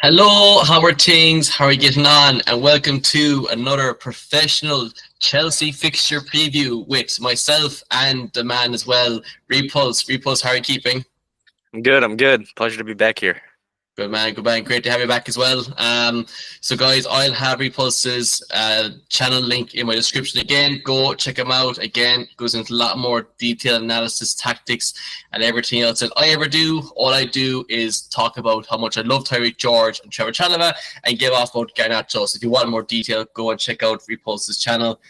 Hello, how are things? How are you getting on? And welcome to another professional Chelsea fixture preview with myself and the man as well, Repulse. Repulse, how are you keeping? I'm good. I'm good. Pleasure to be back here. Good man, good man. Great to have you back as well. So guys, I'll have Repulse's channel link in my description again. Go check him out. Again, goes into a lot more detailed analysis, tactics, and everything else that I ever do. All I do is talk about how much I love Tyreek George and Trevor Chalobah and give off about Garnacho. So if you want more detail, go and check out Repulse's channel.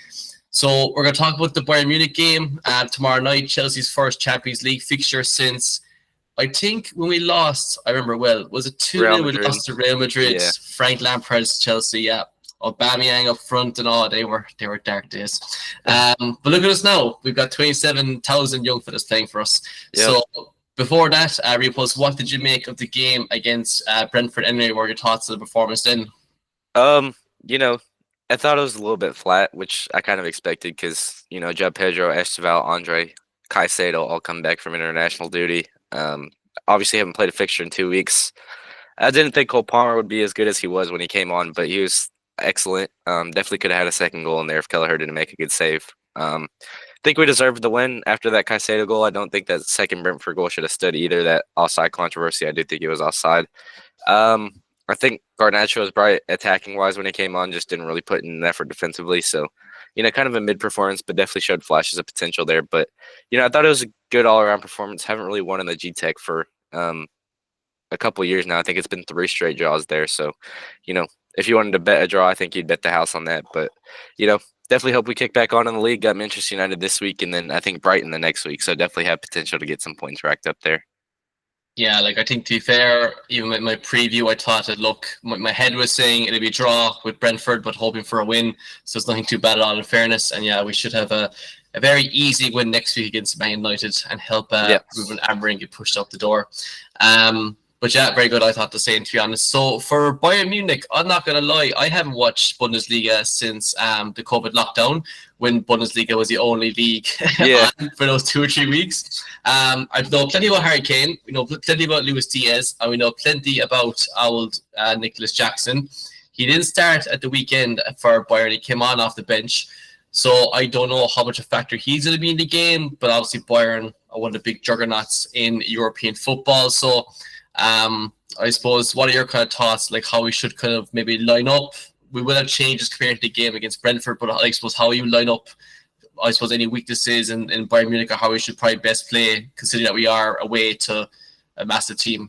So we're going to talk about the Bayern Munich game tomorrow night, Chelsea's first Champions League fixture since I think when we lost, I remember well, was it 2 Real 0 we Madrid. lost to Real Madrid, Yeah. Frank Lampard's Chelsea, yeah. Aubameyang up front and all, they were dark days. But look at us now. We've got 27,000 young fellas playing for us. Yep. So before that, Repulse, what did you make of the game against Brentford anyway? What were your thoughts on the performance then? Um, you know, I thought it was a little bit flat, which I kind of expected because, João Pedro, Esteval, Andre, Caicedo all come back from international duty. Obviously haven't played a fixture in 2 weeks. I didn't think Cole Palmer would be as good as he was when he came on, but he was excellent. Definitely could have had a second goal in there if Kelleher didn't make a good save. Think we deserved the win after that Caicedo goal. I don't think that second Brentford goal should have stood either. That offside controversy, I do think it was offside. Um, I think Garnacho was bright attacking wise when he came on, just didn't really put in an effort defensively. So, kind of a mid performance, but definitely showed flashes of potential there. But, I thought it was a good all around performance. Haven't really won in the G Tech for a couple of years now. I think it's been 3 straight draws there. So, if you wanted to bet a draw, I think you'd bet the house on that. But, definitely hope we kick back on in the league. Got Manchester United this week, and then I think Brighton the next week. So definitely have potential to get some points racked up there. Yeah, like I think to be fair, even with my preview, I thought it look my head was saying it'd be a draw with Brentford, but hoping for a win. So it's nothing too bad at all in fairness. And yeah, we should have a very easy win next week against Man United and help Ruben Amorim get pushed out the door. But yeah, very good. I thought the same, to be honest. So for Bayern Munich, I'm not going to lie, I haven't watched Bundesliga since the COVID lockdown, when Bundesliga was the only league Yeah. for those 2 or 3 weeks. I know plenty about Harry Kane, we know plenty about Luis Diaz, and we know plenty about old Nicholas Jackson. He didn't start at the weekend for Bayern. He came on off the bench. So I don't know how much a factor he's going to be in the game, but obviously Bayern are one of the big juggernauts in European football. So I suppose, what are your kind of thoughts, like how we should kind of maybe line up? We will have changes compared to the game against Brentford, but I suppose how you line up, I suppose, any weaknesses in Bayern Munich, or how we should probably best play, considering that we are away to a massive team.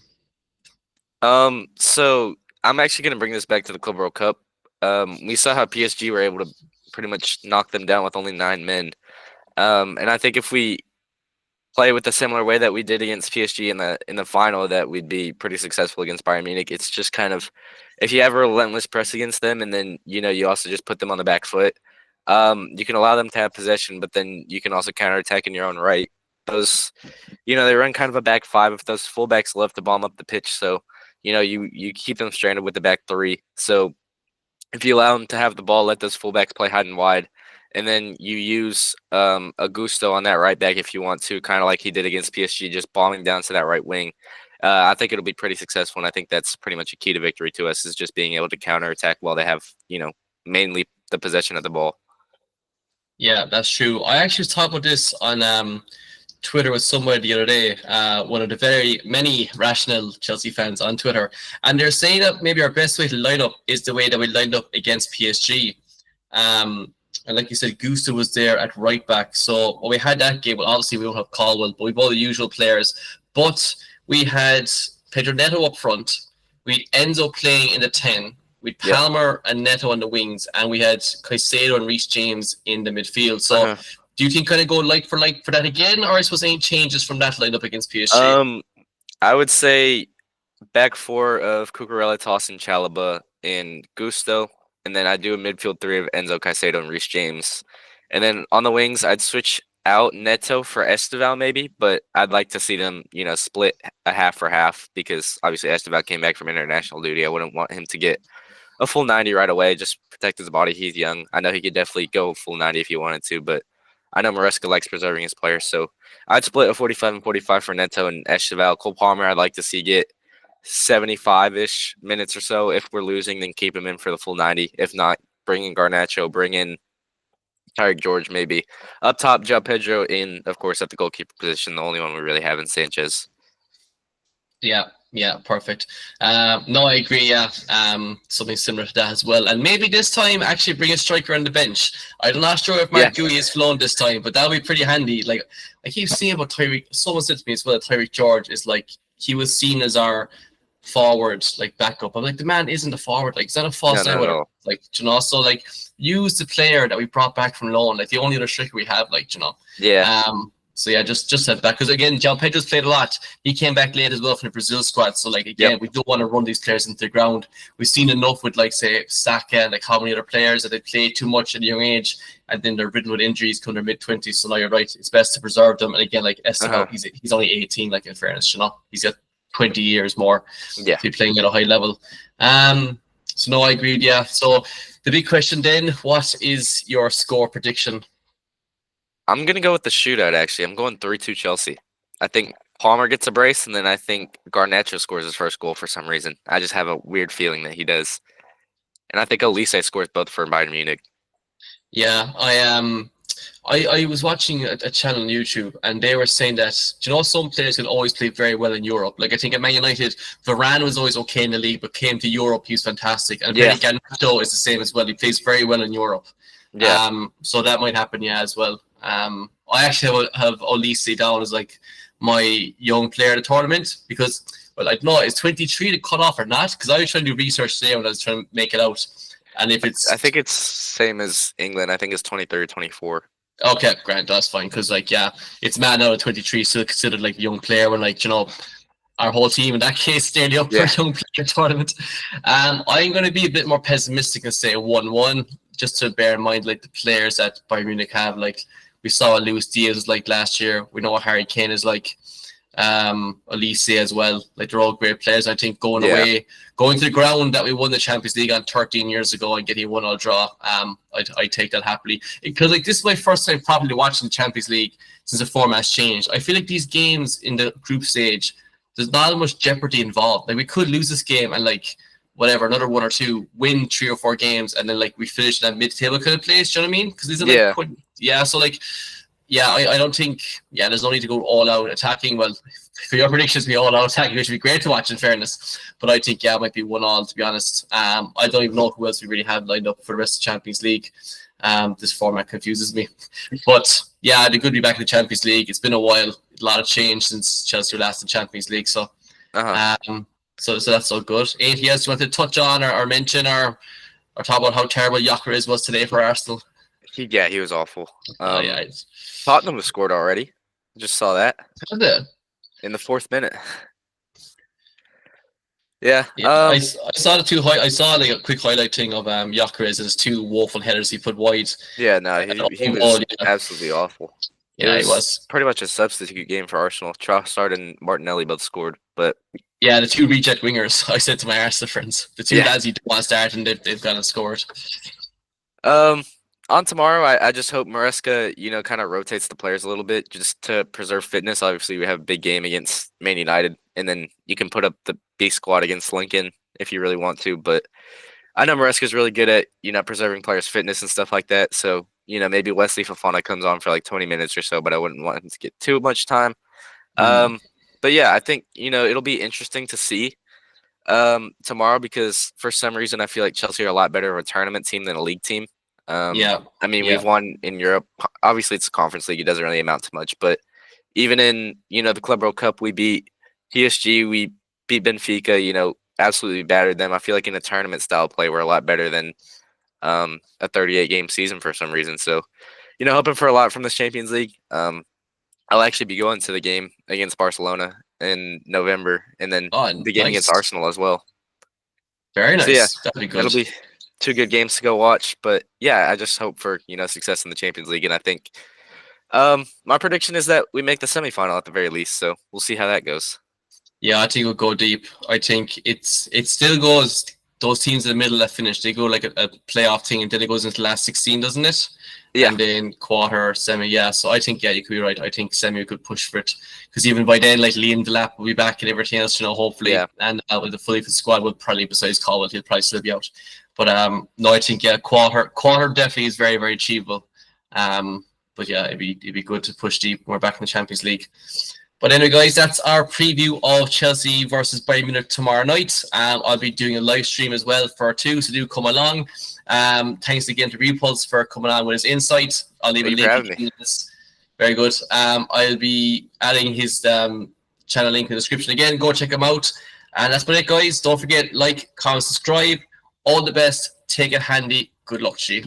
So I'm actually going to bring this back to the Club World Cup. We saw how PSG were able to pretty much knock them down with only 9 men. And I think if we play with a similar way that we did against PSG in the final, that we'd be pretty successful against Bayern Munich. It's just kind of, if you have a relentless press against them, and then you also just put them on the back foot, you can allow them to have possession, but then you can also counterattack in your own right. Those, they run kind of a back five. If those fullbacks love to bomb up the pitch, so you keep them stranded with the back three. So if you allow them to have the ball, let those fullbacks play high and wide. And then you use Augusto on that right back if you want to, kind of like he did against PSG, just bombing down to that right wing. I think it'll be pretty successful, and I think that's pretty much a key to victory to us, is just being able to counterattack while they have, mainly the possession of the ball. Yeah, that's true. I actually was talking about this on Twitter with somebody the other day, one of the very many rational Chelsea fans on Twitter, and they're saying that maybe our best way to line up is the way that we lined up against PSG. And like you said, Gusto was there at right back. So when we had that game, well, obviously we don't have Caldwell, but we've all the usual players. But we had Pedro Neto up front. We had Enzo playing in the 10. We had Palmer and Neto on the wings. And we had Caicedo and Reece James in the midfield. So do you think kind of go like for that again? Or I suppose any changes from that lineup against PSG? I would say back four of Cucurella, Tosin, Chalobah, and Gusto. And then I do a midfield three of Enzo, Caicedo, and Reece James. And then on the wings, I'd switch out Neto for Esteval maybe, but I'd like to see them, split a half for half, because obviously Esteval came back from international duty. I wouldn't want him to get a full 90 right away. Just protect his body. He's young. I know he could definitely go full 90 if he wanted to, but I know Maresca likes preserving his players. So I'd split a 45 and 45 for Neto and Esteval. Cole Palmer, I'd like to see get 75-ish minutes or so. If we're losing, then keep him in for the full 90. If not, bring in Garnacho, bring in Tyreek George maybe. Up top, João Pedro in, of course, at the goalkeeper position. The only one we really have in Sanchez. Yeah, perfect. No, I agree. Yeah, something similar to that as well. And maybe this time actually bring a striker on the bench. I'm not sure if Mark Gui is flown this time, but that'll be pretty handy. Like I keep seeing about Tyreek. Someone said to me as well that Tyreek George is like he was seen as our forward, like backup. I'm like the man isn't a forward. Like he's not a false nine. Like so like use the player that we brought back from loan. Like the only other striker we have. Like Yeah. So yeah, just said that because again, João Pedro's played a lot. He came back late as well from the Brazil squad. So like again, we don't want to run these players into the ground. We've seen enough with like say Saka and like how many other players that they played too much at a young age and then they're ridden with injuries come their mid-20s. So now you're right, it's best to preserve them. And again, like Esteban, he's only 18. Like in fairness, he's got 20 years more to be playing at a high level. So no, I agree. Yeah. So the big question then, what is your score prediction? I'm going to go with the shootout, actually. I'm going 3-2 Chelsea. I think Palmer gets a brace, and then I think Garnacho scores his first goal for some reason. I just have a weird feeling that he does. And I think Elise scores both for Bayern Munich. Yeah, I was watching a channel on YouTube, and they were saying that, some players can always play very well in Europe. Like, I think at Man United, Varane was always okay in the league, but came to Europe, he was fantastic. And Garnacho is the same as well. He plays very well in Europe. Yeah. So that might happen, as well. I actually have Olise down as like my young player of the tournament because, well, I don't know, is 23 the cut off or not? Because I was trying to do research today when I was trying to make it out. And if it's, I think it's same as England. I think it's 23 or 24. Okay, Grant, that's fine. Because it's man out of 23, still considered like a young player. When our whole team in that case nearly up for a young player tournament. I'm going to be a bit more pessimistic and say 1-1, just to bear in mind like the players that Bayern Munich have. Like we saw what Luis Diaz was like last year. We know what Harry Kane is like. Olise as well. Like they're all great players. I think going to the ground that we won the Champions League on 13 years ago and getting a 1-1 draw, I take that happily. Because like this is my first time probably watching the Champions League since the format's changed. I feel like these games in the group stage, there's not as much jeopardy involved. Like we could lose this game and like another 1 or 2, win 3 or 4 games, and then like we finish in that mid-table kind of place. Do you know what I mean? Because these are so like. Yeah, I don't think. Yeah, there's no need to go all out attacking. Well, for your predictions, be all out attacking, which would be great to watch in fairness. But I think it might be 1-1 to be honest. I don't even know who else we really have lined up for the rest of the Champions League. This format confuses me. But yeah, they're good to be back in the Champions League. It's been a while, a lot of change since Chelsea were last in Champions League. So, so that's all good. Anything else you want to touch on or mention or talk about how terrible Gyökeres was today for Arsenal? He was awful. Tottenham was scored already. I just saw that. In the 4th minute. I saw the two. I saw like a quick highlight thing of Gyökeres and his 2 woeful headers he put wide. Yeah, no, he was absolutely awful. Yeah, he was pretty much a substitute game for Arsenal. Trossard and Martinelli both scored, but yeah, the 2 reject wingers. I said to my Arsenal friends, the 2 lads you don't want to start, and they've gone and scored. On tomorrow, I just hope Maresca, kind of rotates the players a little bit just to preserve fitness. Obviously, we have a big game against Man United, and then you can put up the B squad against Lincoln if you really want to. But I know Maresca's really good at, preserving players' fitness and stuff like that. So, maybe Wesley Fofana comes on for like 20 minutes or so, but I wouldn't want him to get too much time. But yeah, I think, it'll be interesting to see tomorrow because for some reason I feel like Chelsea are a lot better of a tournament team than a league team. We've won in Europe. Obviously, it's a conference league. It doesn't really amount to much. But even in, the Club World Cup, we beat PSG. We beat Benfica, absolutely battered them. I feel like in a tournament style play, we're a lot better than a 38-game season for some reason. So, hoping for a lot from this Champions League. I'll actually be going to the game against Barcelona in November and then the game against Arsenal as well. Very nice. So, yeah, that'll be good. It'll be 2 good games to go watch, but yeah, I just hope for success in the Champions League, and I think my prediction is that we make the semifinal at the very least. So we'll see how that goes. Yeah, I think we'll go deep. I think it still goes. Those teams in the middle that finish, they go like a playoff thing, and then it goes into the last 16, doesn't it? Yeah. and then quarter, semi. Yeah, so I think you could be right. I think semi could push for it because even by then, like Liam Delap will be back and everything else, hopefully, Yeah. and with the fully fit squad will probably besides Caldwell, he'll probably still be out. But no, I think quarter definitely is very very achievable. But yeah, it'd be good to push deep. We're back in the Champions League. But anyway, guys, that's our preview of Chelsea versus Bayern Munich tomorrow night. I'll be doing a live stream as well for two, so do come along. Thanks again to Repulse for coming on with his insight. I'll leave a link. Very good. I'll be adding his channel link in the description again. Go check him out. And that's about it, guys. Don't forget, like, comment, subscribe. All the best. Take it handy. Good luck to you.